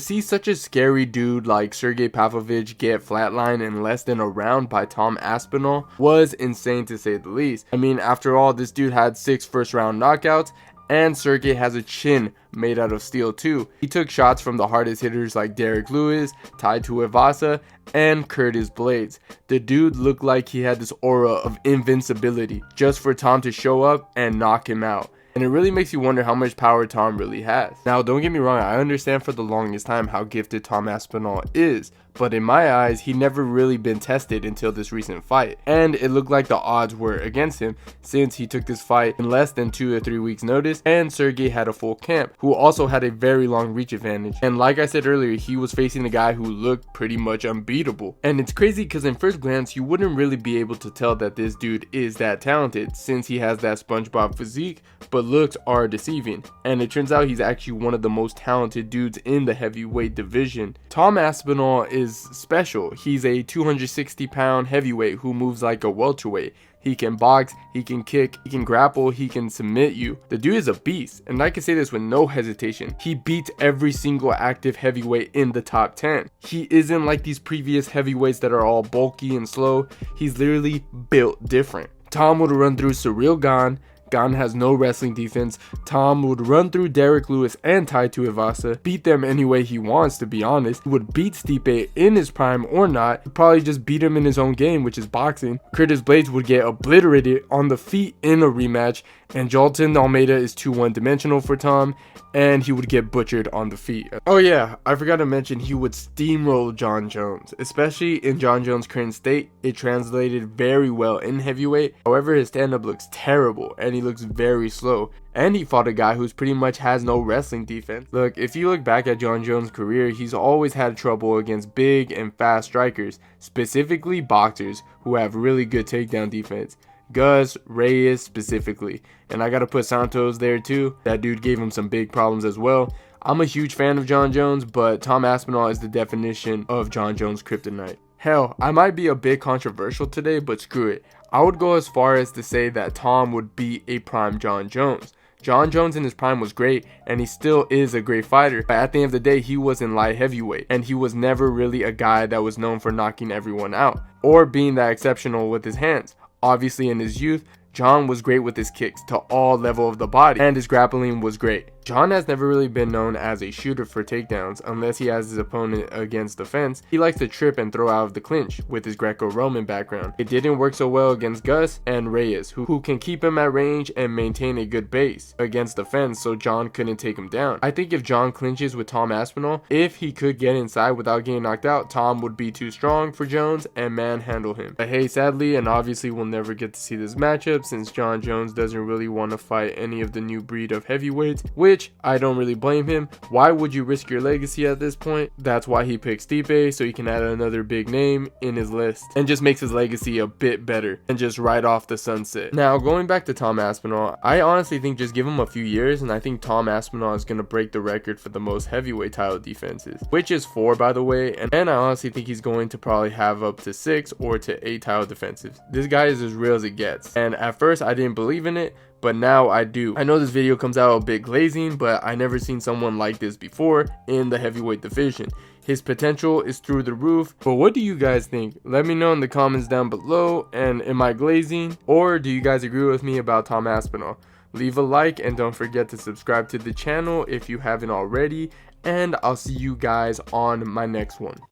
See such a scary dude like Sergey Pavlovich get flatlined in less than a round by Tom Aspinall was insane to say the least. I mean, after all, this dude had 6 first round knockouts, and Sergey has a chin made out of steel too. He took shots from the hardest hitters like Derek Lewis, Tai Tuivasa, and Curtis Blades. The dude looked like he had this aura of invincibility just for Tom to show up and knock him out. And it really makes you wonder how much power Tom really has. Now, don't get me wrong, I understand for the longest time how gifted Tom Aspinall is, but in my eyes, he never really been tested until this recent fight. And it looked like the odds were against him since he took this fight in less than 2 or 3 weeks notice, and Sergey had a full camp who also had a very long reach advantage. And like I said earlier, he was facing a guy who looked pretty much unbeatable. And it's crazy because in first glance, you wouldn't really be able to tell that this dude is that talented since he has that SpongeBob physique, but looks are deceiving. And it turns out he's actually one of the most talented dudes in the heavyweight division. Tom Aspinall is special. He's a 260-pound heavyweight who moves like a welterweight. He can box, he can kick, he can grapple, he can submit you. The dude is a beast, and I can say this with no hesitation. He beats every single active heavyweight in the top 10. He isn't like these previous heavyweights that are all bulky and slow. He's literally built different. Tom would run through Surreal Gane. Gane has no wrestling defense. Tom would run through Derek Lewis and Tai Tuivasa, beat them any way he wants, to be honest. He would beat Stipe in his prime or not. He'd probably just beat him in his own game, which is boxing. Curtis Blades would get obliterated on the feet in a rematch, and Jolton Almeida is too one-dimensional for Tom, and he would get butchered on the feet. Oh yeah, I forgot to mention he would steamroll Jon Jones. Especially in Jon Jones' current state, it translated very well in heavyweight. However, his stand-up looks terrible, and he looks very slow. And he fought a guy who's pretty much has no wrestling defense. Look, if you look back at Jon Jones' career, he's always had trouble against big and fast strikers, specifically boxers who have really good takedown defense. Gus, Reyes specifically, and I gotta put Santos there too. That dude gave him some big problems as well. I'm a huge fan of Jon Jones, but Tom Aspinall is the definition of Jon Jones' kryptonite. Hell, I might be a bit controversial today, but screw it. I would go as far as to say that Tom would beat a prime Jon Jones. Jon Jones in his prime was great, and he still is a great fighter, but at the end of the day, he was in light heavyweight, and he was never really a guy that was known for knocking everyone out, or being that exceptional with his hands. Obviously, in his youth, Jon was great with his kicks to all level of the body, and his grappling was great. Jon has never really been known as a shooter for takedowns unless he has his opponent against the fence. He likes to trip and throw out of the clinch with his Greco-Roman background. It didn't work so well against Gus and Reyes, who can keep him at range and maintain a good base against the fence, so Jon couldn't take him down. I think if Jon clinches with Tom Aspinall, if he could get inside without getting knocked out, Tom would be too strong for Jones and manhandle him. But hey, sadly, and obviously we'll never get to see this matchup since Jon Jones doesn't really want to fight any of the new breed of heavyweights, which I don't really blame him. Why would you risk your legacy at this point? That's why he picked Stipe, so he can add another big name in his list and just makes his legacy a bit better and just ride off the sunset. Now, going back to Tom Aspinall, I honestly think just give him a few years and I think Tom Aspinall is going to break the record for the most heavyweight title defenses, which is 4 by the way, and I honestly think he's going to probably have up to 6 or to 8 title defenses. This guy is as real as it gets, and at first I didn't believe in it, but now I do. I know this video comes out a bit glazing, but I never seen someone like this before in the heavyweight division. His potential is through the roof, but what do you guys think? Let me know in the comments down below, and am I glazing, or do you guys agree with me about Tom Aspinall? Leave a like and don't forget to subscribe to the channel if you haven't already, and I'll see you guys on my next one.